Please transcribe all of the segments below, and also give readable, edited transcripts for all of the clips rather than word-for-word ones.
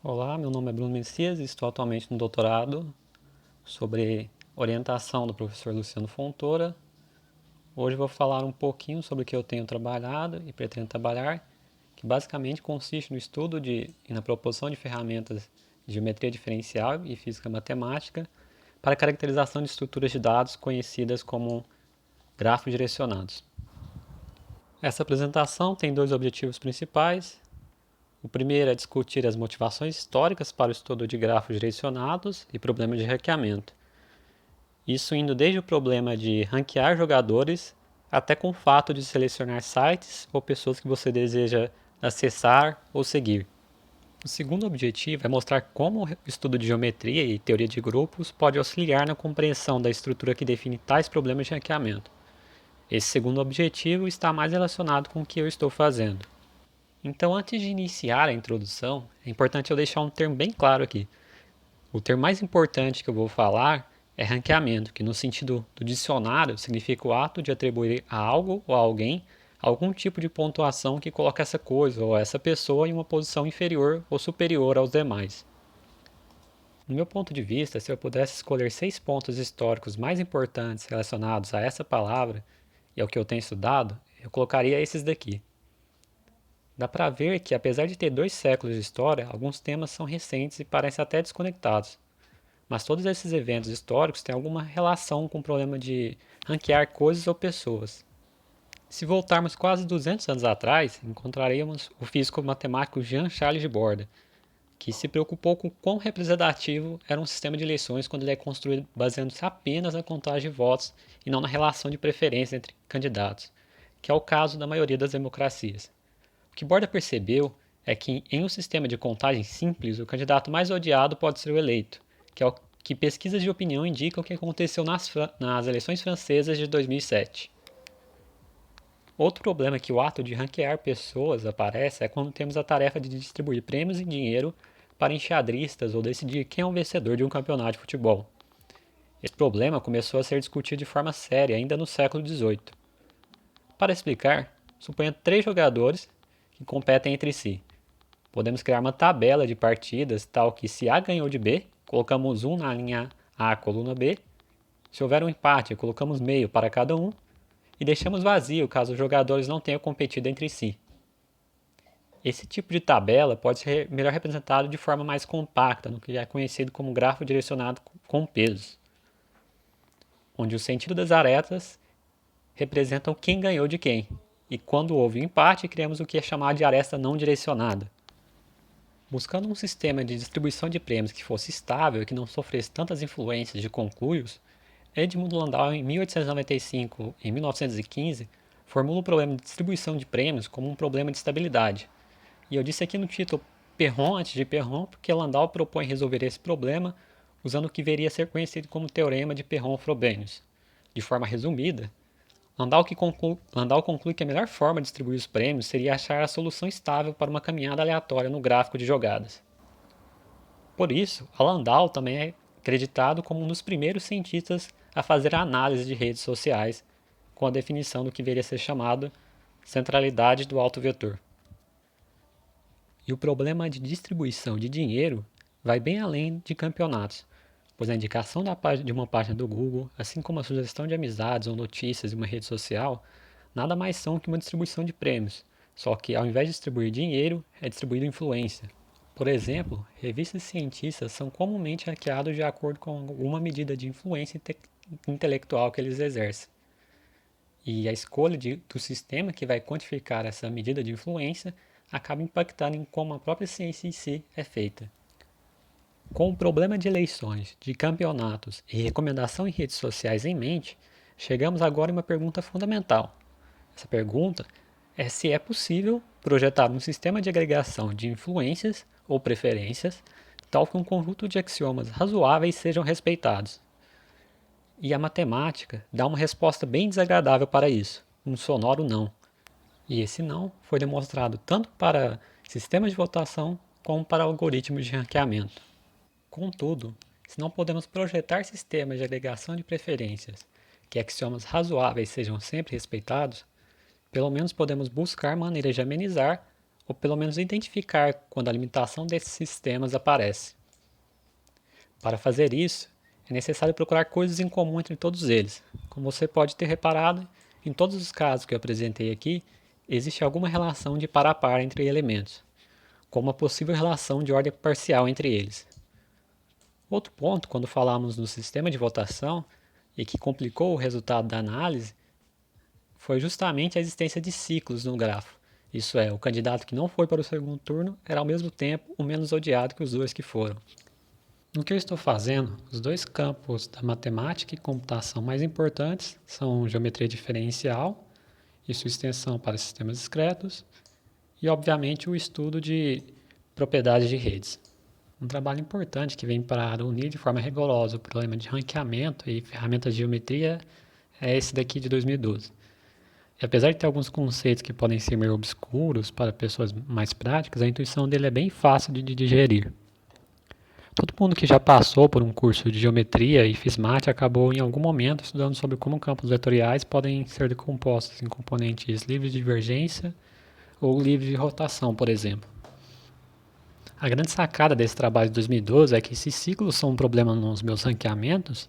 Olá, meu nome é Bruno Messias e estou atualmente no doutorado sobre orientação do professor Luciano Fontoura. Hoje vou falar um pouquinho sobre o que eu tenho trabalhado e pretendo trabalhar, que basicamente consiste no estudo e na proposição de ferramentas de geometria diferencial e física matemática para a caracterização de estruturas de dados conhecidas como grafos direcionados. Essa apresentação tem dois objetivos principais. O primeiro é discutir as motivações históricas para o estudo de grafos direcionados e problemas de ranqueamento. Isso indo desde o problema de ranquear jogadores até com o fato de selecionar sites ou pessoas que você deseja acessar ou seguir. O segundo objetivo é mostrar como o estudo de geometria e teoria de grupos pode auxiliar na compreensão da estrutura que define tais problemas de ranqueamento. Esse segundo objetivo está mais relacionado com o que eu estou fazendo. Então, antes de iniciar a introdução, é importante eu deixar um termo bem claro aqui. O termo mais importante que eu vou falar é ranqueamento, que no sentido do dicionário significa o ato de atribuir a algo ou a alguém algum tipo de pontuação que coloca essa coisa ou essa pessoa em uma posição inferior ou superior aos demais. No meu ponto de vista, se eu pudesse escolher 6 pontos históricos mais importantes relacionados a essa palavra e ao que eu tenho estudado, eu colocaria esses daqui. Dá para ver que, apesar de ter 2 séculos de história, alguns temas são recentes e parecem até desconectados. Mas todos esses eventos históricos têm alguma relação com o problema de ranquear coisas ou pessoas. Se voltarmos quase 200 anos atrás, encontraríamos o físico matemático Jean-Charles de Borda, que se preocupou com quão representativo era um sistema de eleições quando ele é construído baseando-se apenas na contagem de votos e não na relação de preferência entre candidatos, que é o caso da maioria das democracias. O que Borda percebeu é que, em um sistema de contagem simples, o candidato mais odiado pode ser o eleito, que é o que pesquisas de opinião indicam que aconteceu nas eleições francesas de 2007. Outro problema que o ato de ranquear pessoas aparece é quando temos a tarefa de distribuir prêmios em dinheiro para enxadristas ou decidir quem é o vencedor de um campeonato de futebol. Esse problema começou a ser discutido de forma séria ainda no século XVIII. Para explicar, suponha 3 jogadores que competem entre si. Podemos criar uma tabela de partidas tal que se A ganhou de B, colocamos 1 na linha A, coluna B. Se houver um empate, colocamos meio para cada um e deixamos vazio caso os jogadores não tenham competido entre si. Esse tipo de tabela pode ser melhor representado de forma mais compacta, no que é conhecido como grafo direcionado com pesos, onde o sentido das arestas representam quem ganhou de quem, e quando houve um empate, criamos o que é chamado de aresta não direcionada. Buscando um sistema de distribuição de prêmios que fosse estável e que não sofresse tantas influências de concluios, Edmund Landau, em 1895 e 1915, formula o problema de distribuição de prêmios como um problema de estabilidade. E eu disse aqui no título Perron antes de Perron porque Landau propõe resolver esse problema usando o que viria a ser conhecido como Teorema de Perron-Frobenius. De forma resumida, Landau conclui que a melhor forma de distribuir os prêmios seria achar a solução estável para uma caminhada aleatória no gráfico de jogadas. Por isso, Landau também é acreditado como um dos primeiros cientistas a fazer a análise de redes sociais, com a definição do que viria a ser chamado centralidade do autovetor. E o problema de distribuição de dinheiro vai bem além de campeonatos, pois a indicação de uma página do Google, assim como a sugestão de amizades ou notícias em uma rede social, nada mais são que uma distribuição de prêmios, só que ao invés de distribuir dinheiro, é distribuído influência. Por exemplo, revistas cientistas são comumente hackeadas de acordo com alguma medida de influência intelectual que eles exercem. E a escolha do sistema que vai quantificar essa medida de influência acaba impactando em como a própria ciência em si é feita. Com o problema de eleições, de campeonatos e recomendação em redes sociais em mente, chegamos agora em uma pergunta fundamental. Essa pergunta é se é possível projetar um sistema de agregação de influências ou preferências tal que um conjunto de axiomas razoáveis sejam respeitados. E a matemática dá uma resposta bem desagradável para isso, um sonoro não. E esse não foi demonstrado tanto para sistemas de votação como para algoritmos de ranqueamento. Contudo, se não podemos projetar sistemas de agregação de preferências que axiomas razoáveis sejam sempre respeitados, pelo menos podemos buscar maneiras de amenizar ou pelo menos identificar quando a limitação desses sistemas aparece. Para fazer isso, é necessário procurar coisas em comum entre todos eles. Como você pode ter reparado, em todos os casos que eu apresentei aqui, existe alguma relação de par a par entre elementos, como uma possível relação de ordem parcial entre eles. Outro ponto, quando falamos no sistema de votação, e que complicou o resultado da análise, foi justamente a existência de ciclos no grafo. Isso é, o candidato que não foi para o segundo turno era ao mesmo tempo o menos odiado que os dois que foram. No que eu estou fazendo, os dois campos da matemática e computação mais importantes são geometria diferencial e sua extensão para sistemas discretos, e obviamente o estudo de propriedades de redes. Um trabalho importante que vem para unir de forma rigorosa o problema de ranqueamento e ferramentas de geometria é esse daqui de 2012. E apesar de ter alguns conceitos que podem ser meio obscuros para pessoas mais práticas, a intuição dele é bem fácil de digerir. Todo mundo que já passou por um curso de geometria e FISMAT acabou em algum momento estudando sobre como campos vetoriais podem ser decompostos em componentes livres de divergência ou livres de rotação, por exemplo. A grande sacada desse trabalho de 2012 é que se ciclos são um problema nos meus ranqueamentos,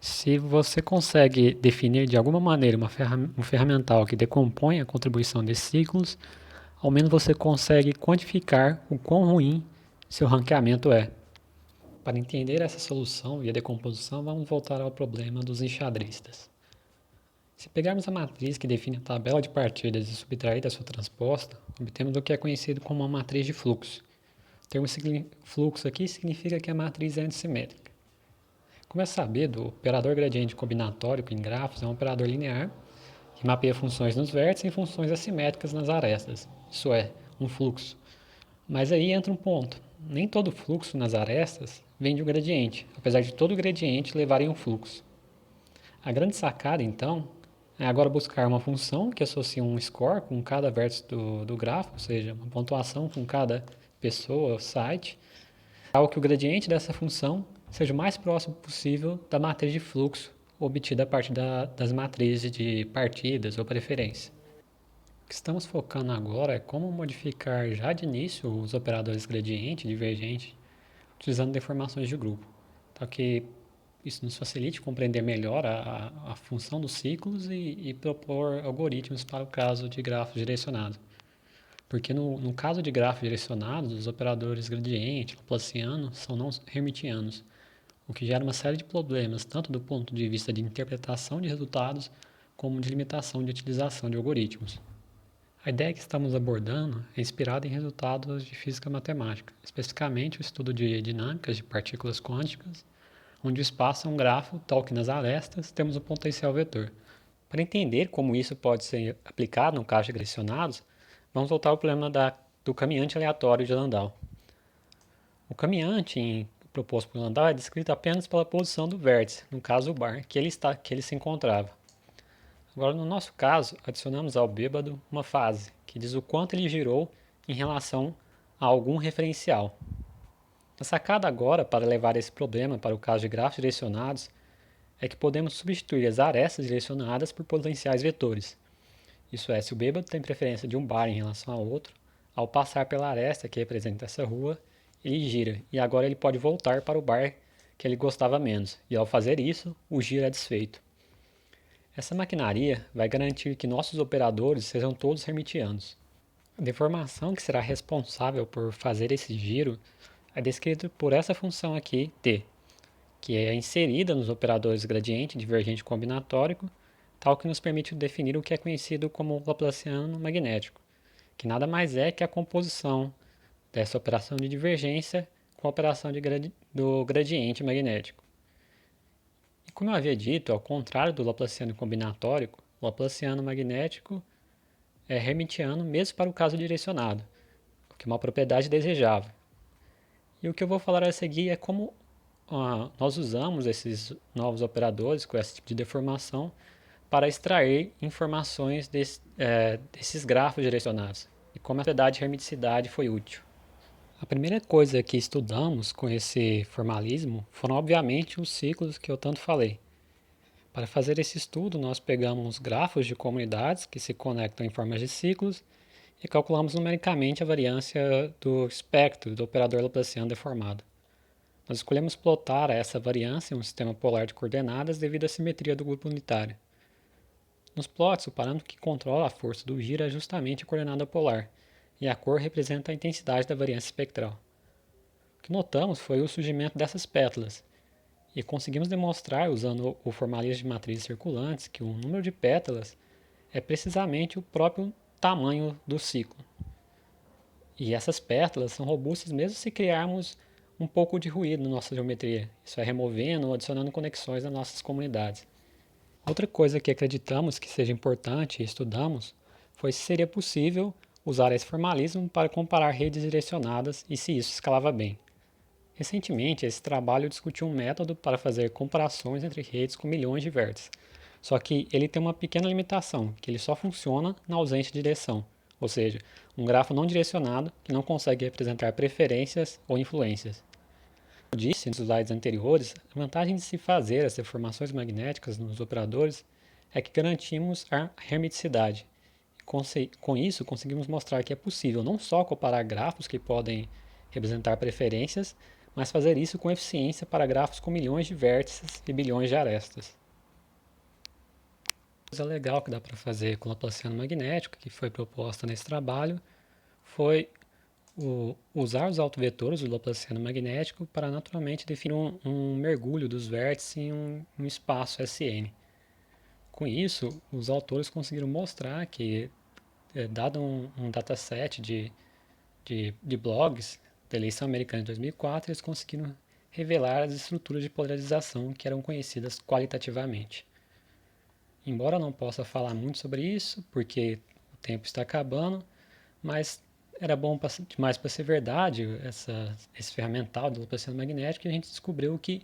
se você consegue definir de alguma maneira um ferramental que decompõe a contribuição desses ciclos, ao menos você consegue quantificar o quão ruim seu ranqueamento é. Para entender essa solução e a decomposição, vamos voltar ao problema dos enxadristas. Se pegarmos a matriz que define a tabela de partidas e subtrair da sua transposta, obtemos o que é conhecido como uma matriz de fluxo. O termo fluxo aqui significa que a matriz é antissimétrica. Como é sabido, o operador gradiente combinatório em grafos é um operador linear que mapeia funções nos vértices e funções assimétricas nas arestas, isso é, um fluxo. Mas aí entra um ponto. Nem todo fluxo nas arestas vem de um gradiente, apesar de todo gradiente levar em um fluxo. A grande sacada, então, é agora buscar uma função que associe um score com cada vértice do grafo, ou seja, uma pontuação com cada pessoa ou site, algo que o gradiente dessa função seja o mais próximo possível da matriz de fluxo obtida a partir das matrizes de partidas ou preferência. O que estamos focando agora é como modificar já de início os operadores gradiente e divergente utilizando deformações de grupo, para que isso nos facilite compreender melhor a função dos ciclos e propor algoritmos para o caso de grafos direcionados. Porque no caso de grafos direcionados, os operadores gradiente, laplaciano, são não hermitianos, o que gera uma série de problemas, tanto do ponto de vista de interpretação de resultados, como de limitação de utilização de algoritmos. A ideia que estamos abordando é inspirada em resultados de física matemática, especificamente o estudo de dinâmicas de partículas quânticas, onde o espaço é um grafo, tal que nas arestas temos um potencial vetor. Para entender como isso pode ser aplicado no caso de direcionados, vamos voltar ao problema do caminhante aleatório de Landau. O caminhante proposto por Landau é descrito apenas pela posição do vértice, no caso o bar, que ele se encontrava. Agora, no nosso caso, adicionamos ao bêbado uma fase, que diz o quanto ele girou em relação a algum referencial. A sacada agora, para levar esse problema para o caso de grafos direcionados, é que podemos substituir as arestas direcionadas por potenciais vetores. Isso é, se o bêbado tem preferência de um bar em relação ao outro, ao passar pela aresta que representa essa rua, ele gira, e agora ele pode voltar para o bar que ele gostava menos, e ao fazer isso, o giro é desfeito. Essa maquinaria vai garantir que nossos operadores sejam todos hermitianos. A deformação que será responsável por fazer esse giro é descrita por essa função aqui, t, que é inserida nos operadores gradiente, divergente combinatórico, tal que nos permite definir o que é conhecido como laplaciano magnético, que nada mais é que a composição dessa operação de divergência com a operação do gradiente magnético. Como eu havia dito, ao contrário do laplaciano combinatório, o laplaciano magnético é hermitiano mesmo para o caso direcionado, o que é uma propriedade desejável. E o que eu vou falar a seguir é como nós usamos esses novos operadores com esse tipo de deformação para extrair informações desses grafos direcionados e como a propriedade de hermiticidade foi útil. A primeira coisa que estudamos com esse formalismo foram, obviamente, os ciclos que eu tanto falei. Para fazer esse estudo, nós pegamos grafos de comunidades que se conectam em formas de ciclos e calculamos numericamente a variância do espectro do operador laplaciano deformado. Nós escolhemos plotar essa variância em um sistema polar de coordenadas devido à simetria do grupo unitário. Nos plots, o parâmetro que controla a força do giro é justamente a coordenada polar, e a cor representa a intensidade da variância espectral. O que notamos foi o surgimento dessas pétalas, e conseguimos demonstrar, usando o formalismo de matrizes circulantes, que o número de pétalas é precisamente o próprio tamanho do ciclo. E essas pétalas são robustas mesmo se criarmos um pouco de ruído na nossa geometria, isso é, removendo ou adicionando conexões nas nossas comunidades. Outra coisa que acreditamos que seja importante e estudamos foi se seria possível usar esse formalismo para comparar redes direcionadas e se isso escalava bem. Recentemente, esse trabalho discutiu um método para fazer comparações entre redes com milhões de vértices, só que ele tem uma pequena limitação, que ele só funciona na ausência de direção, ou seja, um grafo não direcionado que não consegue representar preferências ou influências. Como eu disse nos slides anteriores, a vantagem de se fazer as deformações magnéticas nos operadores é que garantimos a hermeticidade. Com isso, conseguimos mostrar que é possível não só comparar grafos que podem representar preferências, mas fazer isso com eficiência para grafos com milhões de vértices e bilhões de arestas. Uma coisa legal que dá para fazer com o Laplaciano magnético, que foi proposta nesse trabalho, foi usar os autovetores do Laplaciano magnético para naturalmente definir um mergulho dos vértices em um espaço Sn. Com isso, os autores conseguiram mostrar que, dado um dataset de blogs da eleição americana de 2004, eles conseguiram revelar as estruturas de polarização que eram conhecidas qualitativamente. Embora não possa falar muito sobre isso, porque o tempo está acabando, mas era bom demais para ser verdade esse ferramental do Laplaciano magnético, e a gente descobriu que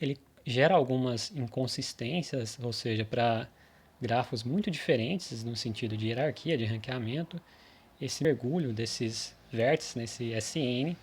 ele gera algumas inconsistências, ou seja, para grafos muito diferentes no sentido de hierarquia, de ranqueamento, esse mergulho desses vértices nesse SN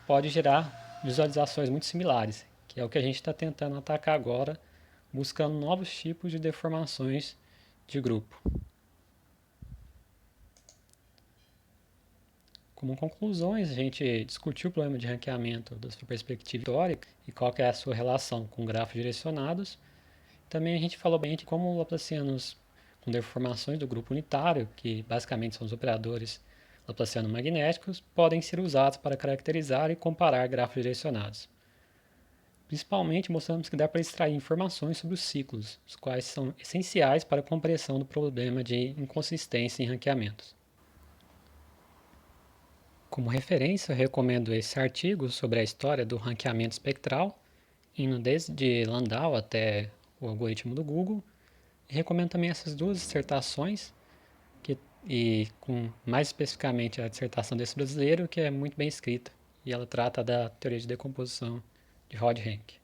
pode gerar visualizações muito similares, que é o que a gente está tentando atacar agora, buscando novos tipos de deformações de grupo. Como conclusões, a gente discutiu o problema de ranqueamento da sua perspectiva histórica e qual que é a sua relação com grafos direcionados. Também a gente falou bem de como laplacianos com deformações do grupo unitário, que basicamente são os operadores laplaciano-magnéticos, podem ser usados para caracterizar e comparar grafos direcionados. Principalmente mostramos que dá para extrair informações sobre os ciclos, os quais são essenciais para a compreensão do problema de inconsistência em ranqueamentos. Como referência, eu recomendo esse artigo sobre a história do ranqueamento espectral, indo desde Landau até o algoritmo do Google. E recomendo também essas duas dissertações, e com mais especificamente a dissertação desse brasileiro, que é muito bem escrita, e ela trata da teoria de decomposição de Rod-Henke.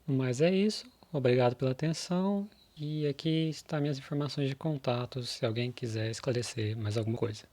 Mas é isso, obrigado pela atenção, e aqui estão minhas informações de contato, se alguém quiser esclarecer mais alguma coisa.